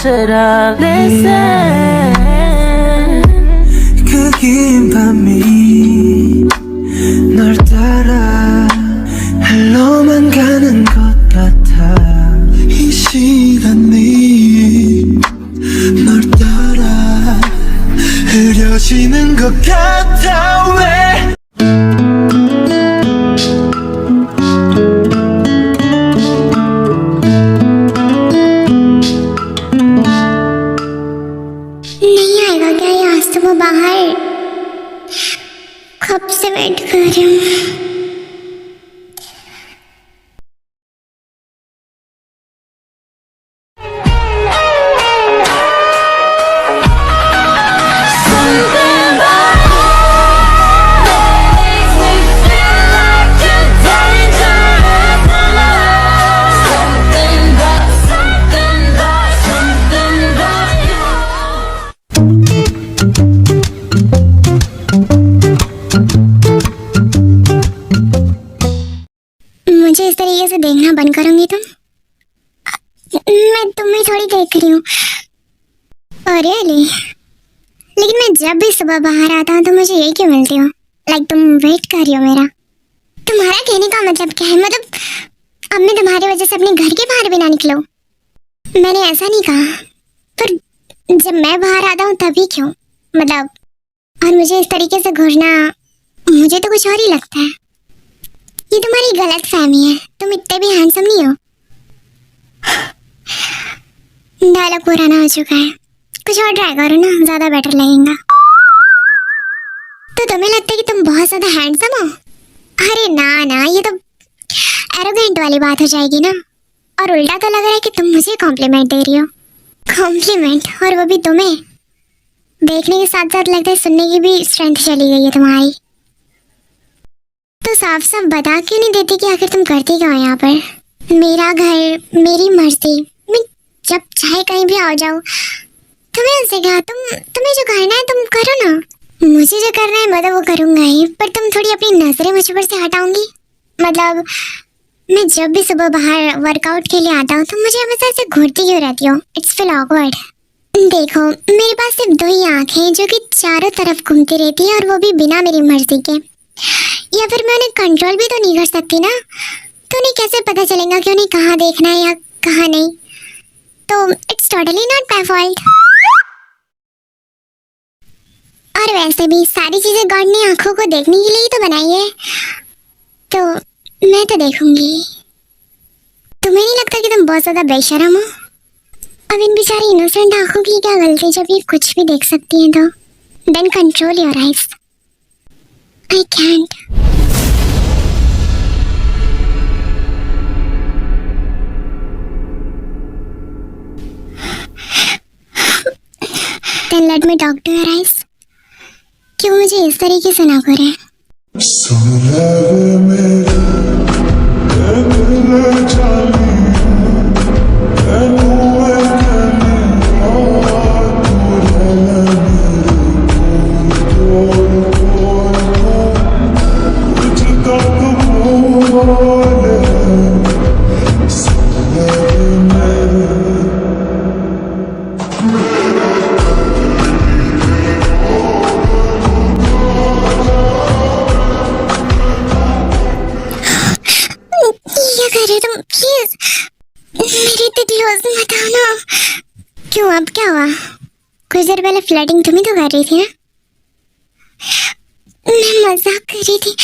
것처럼 내 삶 그 긴 밤이 널 따라 헬로만 가는 것 같아 이 시간이 널 따라 흐려지는 것 같아 왜 नहीं आएगा क्या ये आज तो वो बाहर कब से वेट कर रही हूँ। मुझे इस तरीके से देखना बंद करोगी तुम? मैं तुम्हें थोड़ी देख रही हूँ। अरे अली, लेकिन मैं जब भी सुबह बाहर आता हूँ तो मुझे यही क्यों मिलती हो? लाइक तुम वेट कर रही हो मेरा। तुम्हारा कहने का मतलब क्या है? मतलब अब मैं तुम्हारी वजह से अपने घर के बाहर भी ना निकलो। मैंने ऐसा नहीं कहा, पर जब मैं बाहर आता हूँ तभी क्यों? मतलब और मुझे इस तरीके से घूरना, मुझे तो कुछ और ही लगता है। ये तुम्हारी गलत फहमी है, तुम इतने भी हैंडसम नहीं हो। डायलॉग पुराना हो चुका है, कुछ और ट्राई करो ना, ज्यादा बेटर लगेगा। तो तुम्हें लगता है कि तुम बहुत ज्यादा हैंडसम हो? अरे ना ना, ये तो एरोगेंट वाली बात हो जाएगी ना। और उल्टा तो लग रहा है कि तुम मुझे कॉम्प्लीमेंट दे रही हो। कॉम्प्लीमेंट, और वो भी तुम्हें। देखने के साथ साथ लगता है सुनने की भी स्ट्रेंथ चली गई है तुम्हारी। तो साफ साफ बता क्यों नहीं देती कि आखिर तुम करती क्या हो यहाँ पर? मेरा घर, मेरी मर्जी, मैं जब चाहे कहीं भी आ जाऊँ। तुम्हें उससे क्या? तुम्हें जो करना है तुम करो ना। मुझे जो करना है मतलब वो करूँगा ही, पर तुम थोड़ी अपनी नजरें मुझ पर से हटाऊंगी? मतलब मैं जब भी सुबह बाहर वर्कआउट के लिए आता हूँ तो मुझे हमेशा ऐसे घूरती क्यों रहती हो? It's feel awkward. देखो, मेरे पास सिर्फ दो ही आँखें हैं जो कि चारों तरफ घूमती रहती है, और वो भी बिना मेरी मर्जी के। या फिर मैं उन्हें कंट्रोल भी तो नहीं कर सकती ना। तो उन्हें कैसे पता चलेगा कि उन्हें कहाँ देखना है या कहाँ नहीं? तो it's totally not my fault. और वैसे भी सारी चीजें गॉड ने आंखों को देखने के लिए ही तो बनाई है, तो मैं तो देखूंगी। तुम्हें नहीं लगता कि तुम बहुत ज्यादा बेशरम हो? अब इन बेचारी इनोसेंट आंखों की क्या गलती जब ये कुछ भी देख सकती हैं? तो then control your eyes. I can't. Then let me talk to your eyes. क्यों मुझे इस तरीके से ना करे? क्यों, अब क्या हुआ? कुछ देर पहले फ्लर्टिंग तुम ही तो कर रही थी ना? मैं मजाक कर रही थी।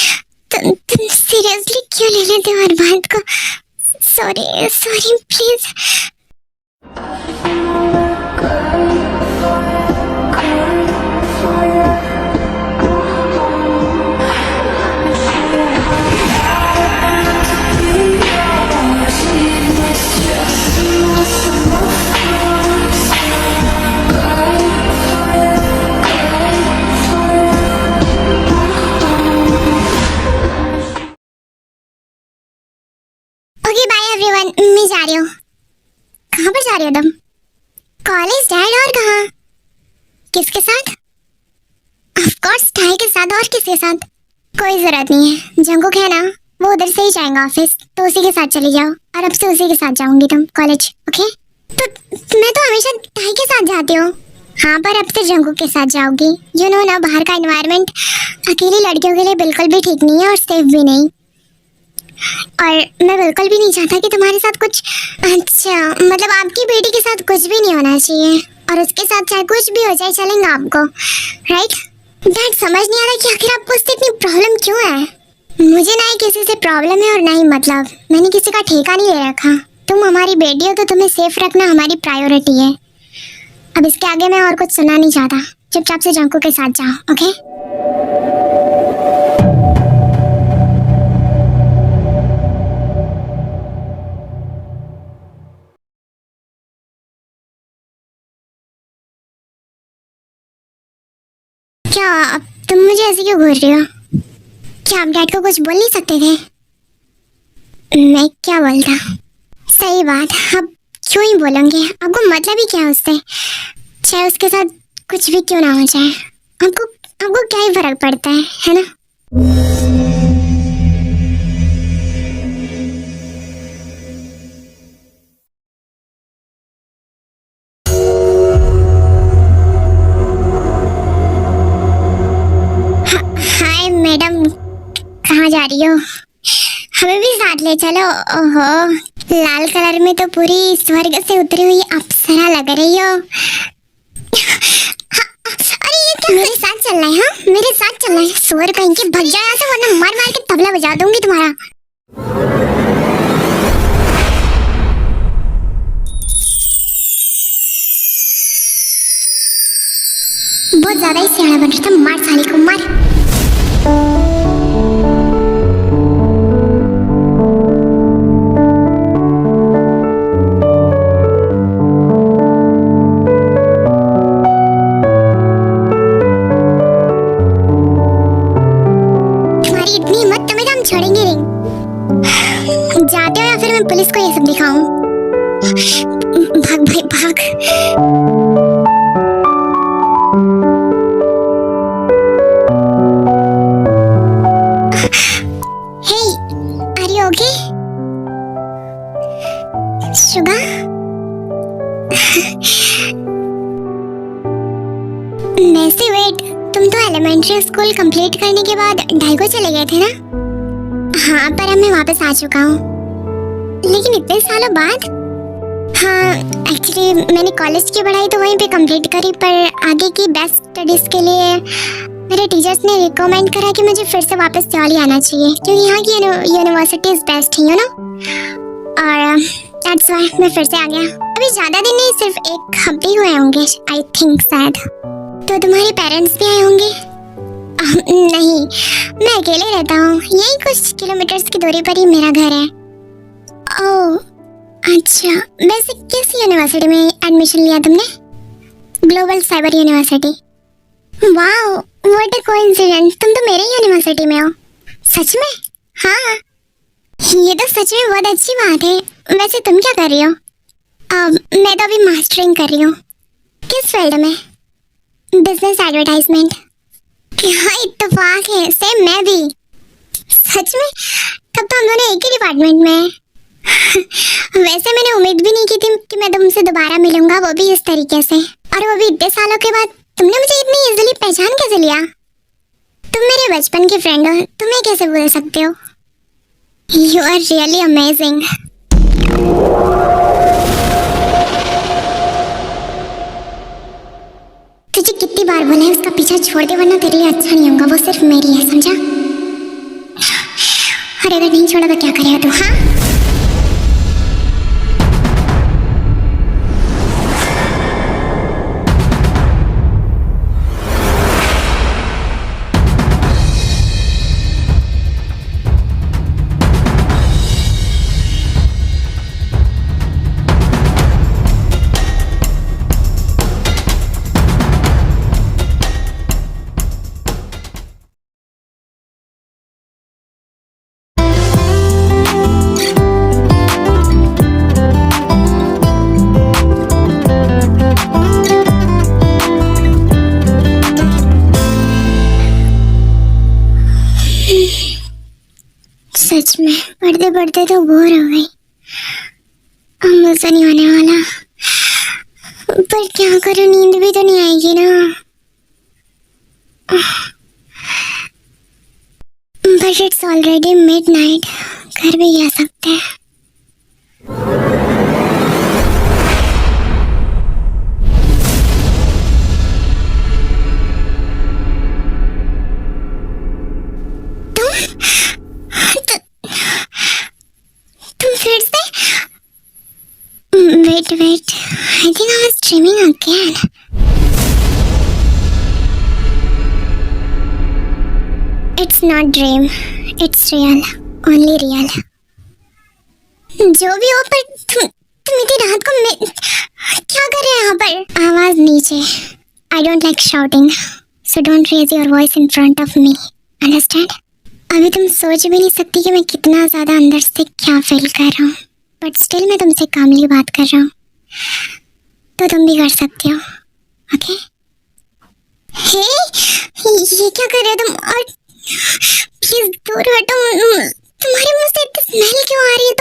तुम सीरियसली क्यों ले लेते हो हर बात को? Sorry sorry please. एवरीवन, मैं जा रही हूँ। कहाँ पर जा रही हो तुम? कॉलेज डैड, और कहाँ? किसके साथ? ऑफ कोर्स टाई के साथ, और किसके साथ? कोई जरूरत नहीं है, जंगुक है ना, वो उधर से ही जाएगा ऑफिस, तो उसी के साथ चली जाओ। और अब से उसी के साथ जाऊंगी तुम कॉलेज, ओके? तो मैं तो हमेशा ताई के साथ जाती हूँ। हाँ, पर अब से जंगू के साथ जाओगी। यू नो ना, बाहर का एनवायरनमेंट अकेली लड़कियों के लिए बिल्कुल भी ठीक नहीं है और सेफ भी नहीं। और मैं बिल्कुल भी नहीं चाहता कि तुम्हारे साथ कुछ, अच्छा मतलब आपकी बेटी के साथ कुछ भी नहीं होना चाहिए। और उसके साथ चाहे कुछ भी हो जाए चलेंगे आपको, राइट? डैड, समझ नहीं आ रहा कि आखिर आपको उससे इतनी प्रॉब्लम क्यों है। मुझे ना ही किसी से प्रॉब्लम है और ना ही मतलब, मैंने किसी का ठेका नहीं ले रखा। तुम हमारी बेटी हो तो तुम्हें सेफ रखना हमारी प्रायोरिटी है। अब इसके आगे मैं और कुछ सुनना नहीं चाहता। चुपचाप से जंकू के साथ जाओ, ओके? क्या अब तुम मुझे ऐसे क्यों घूर रही हो? क्या आप डैड को कुछ बोल नहीं सकते थे? मैं क्या बोलता? सही बात, अब क्यों ही बोलेंगे? आपको मतलब ही क्या है उससे? चाहे उसके साथ कुछ भी क्यों ना हो जाए, आपको आपको क्या ही फर्क पड़ता है ना? हाय मैडम, कहाँ जा रही हो? हमें भी साथ ले चलो। ओहो, लाल कलर में तो पूरी स्वर्ग से उतरी हुई अप्सरा लग रही हो। अरे ये क्या, मेरे साथ चलना है? हाँ, मेरे साथ चलना है? सुअर कहीं के, भग जाओ यहाँ से वरना मार मार के तबला बजा दूंगी तुम्हारा। बहुत ज्यादा ही सियाना बन रहा था, मार साली को मार। छोड़ेंगे नहीं। जाते हो या फिर मैं पुलिस को ये सब दिखाऊं? भाग भाई भाग। हे, आर यू ओके? शुगा? वैसे वेट, तुम तो एलिमेंट्री स्कूल कंप्लीट करने के बाद ढाई चले गए थे ना? हाँ, पर अब मैं वापस आ चुका हूँ। लेकिन इतने सालों बाद? हाँ, एक्चुअली मैंने कॉलेज की पढ़ाई तो वहीं पे कंप्लीट करी, पर आगे की बेस्ट स्टडीज के लिए मेरे टीचर्स ने रिकमेंड करा कि मुझे फिर से वापस दिल्ली आना चाहिए, क्योंकि यहाँ की यूनिवर्सिटी इज बेस्ट है, यू नो। और दैट्स व्हाई मैं फिर से आ गया। अभी ज़्यादा दिन नहीं, सिर्फ 1 हफ्ते ही हुए होंगे आई थिंक शायद। तो तुम्हारे पेरेंट्स भी आए होंगे? नहीं, मैं अकेले रहता हूँ। यही कुछ किलोमीटर्स की दूरी पर ही मेरा घर है। ओह अच्छा, वैसे किस यूनिवर्सिटी में एडमिशन लिया तुमने? Global cyber university. Wow, what a coincidence, तुम तो मेरे यूनिवर्सिटी में हो। सच में? हाँ, ये तो सच में बहुत अच्छी बात है। वैसे तुम क्या कर रही हो? मैं तो अभी मास्टरिंग कर रही हूँ। किस फील्ड में? Business advertisement. क्या इत्तेफाक है, सेम मैं भी। सच में? तब तो हम दोनों एक ही डिपार्टमेंट में हैं। वैसे मैंने उम्मीद भी नहीं की थी कि मैं तुमसे दोबारा मिलूंगा, वो भी इस तरीके से, और वो भी इतने सालों के बाद। तुमने मुझे इतनी इजीली पहचान कैसे लिया? तुम मेरे बचपन के फ्रेंड हो, तुम्हें कैसे भूल सकते हो? You are really amazing. तुझे कितनी बार बोला है उसका पीछा छोड़ दे, वरना तेरे लिए अच्छा नहीं होगा। वो सिर्फ मेरी है, समझा? और अगर नहीं छोड़ा तो क्या करेगा तू? हाँ, सच में पढ़ते पढ़ते तो बोर हो गई। अब मुझसे नहीं होने वाला। पर क्या करूं, नींद भी तो नहीं आएगी ना। बट इट्स ऑलरेडी मिडनाइट, घर भी जा सकते हैं। तुम फिर से? Wait, I think I was dreaming again. It's not dream, it's real, only real. जो भी हो, पर तुम इतनी रात को क्या कर रहे हैं यहाँ पर? आवाज नीचे। I don't like shouting, so don't raise your voice in front of me. Understand? अभी तुम सोच भी नहीं सकती कि मैं कितना ज्यादा अंदर से क्या फील कर रहा हूँ, बट स्टिल मैं तुमसे कामली बात कर रहा हूँ, तो तुम भी कर सकती हो। ओके? हे, ये क्या कर रहे हो तुम? और प्लीज दूर हटो। तुम्हारे मुंह से इतनी स्मेल क्यों आ रही है?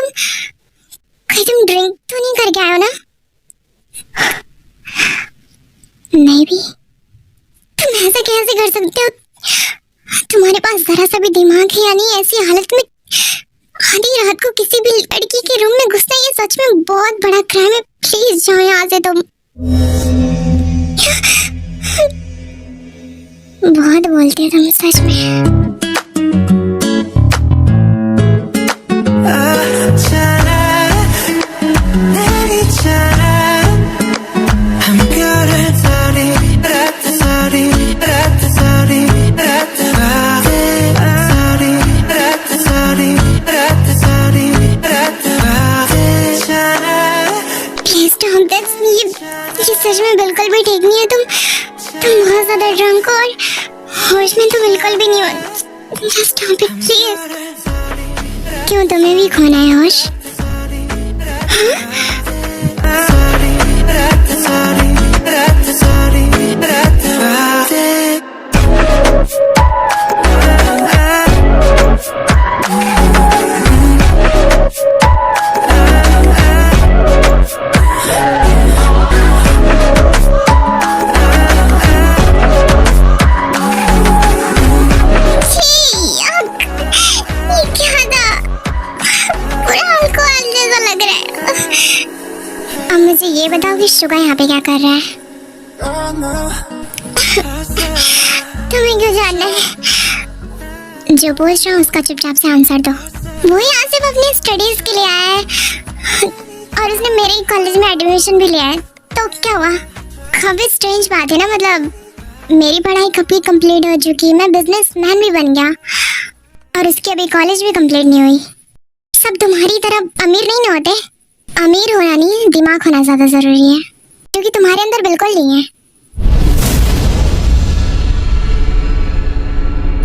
कहीं तुम ड्रिंक तो नहीं करके आए हो ना? नहीं भी। तुम ऐसा कैसे कर सकते हो? तुम्हारे पास जरा सा भी दिमाग है या नहीं? ऐसी हालत में आधी रात को किसी भी लड़की के रूम में घुसना, ये सच में बहुत बड़ा क्राइम है। प्लीज जाओ यहाँ से तुम। बहुत बोलते हो तुम, सच में। ये सच में बिल्कुल भी ठीक नहीं है। तुम बहुत ज्यादा ड्रंक हो और होश में तो बिल्कुल भी नहीं हो। Just stop it please. क्यों, तुम्हें भी खोना है होश? अब मुझे ये बताओ कि शुगा यहाँ पे क्या कर रहा है? तुम्हें क्यों जानना है? जो पूछ रहा हूँ उसका चुपचाप से आंसर दो। वो यहाँ सिर्फ अपनी स्टडीज के लिए आया है और उसने मेरे ही कॉलेज में एडमिशन भी लिया है, तो क्या हुआ? काफी स्ट्रेंज बात है ना। मतलब मेरी पढ़ाई कभी कंप्लीट हो चुकी, मैं बिजनेसमैन भी बन गया और उसकी अभी कॉलेज भी कंप्लीट नहीं हुई। सब तुम्हारी तरह अमीर नहीं ना होते। अमीर होना नहीं, दिमाग होना ज्यादा जरूरी है, क्योंकि तुम्हारे अंदर बिल्कुल नहीं है।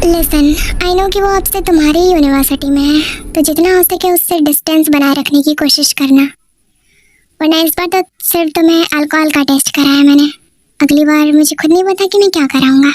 लिसन, आई नो कि वो अब से तुम्हारी ही यूनिवर्सिटी में है, तो जितना हो सके उससे डिस्टेंस बनाए रखने की कोशिश करना। वरना इस बार तो सिर्फ तुम्हें अल्कोहल का टेस्ट कराया मैंने, अगली बार मुझे खुद नहीं पता कि मैं क्या कराऊंगा।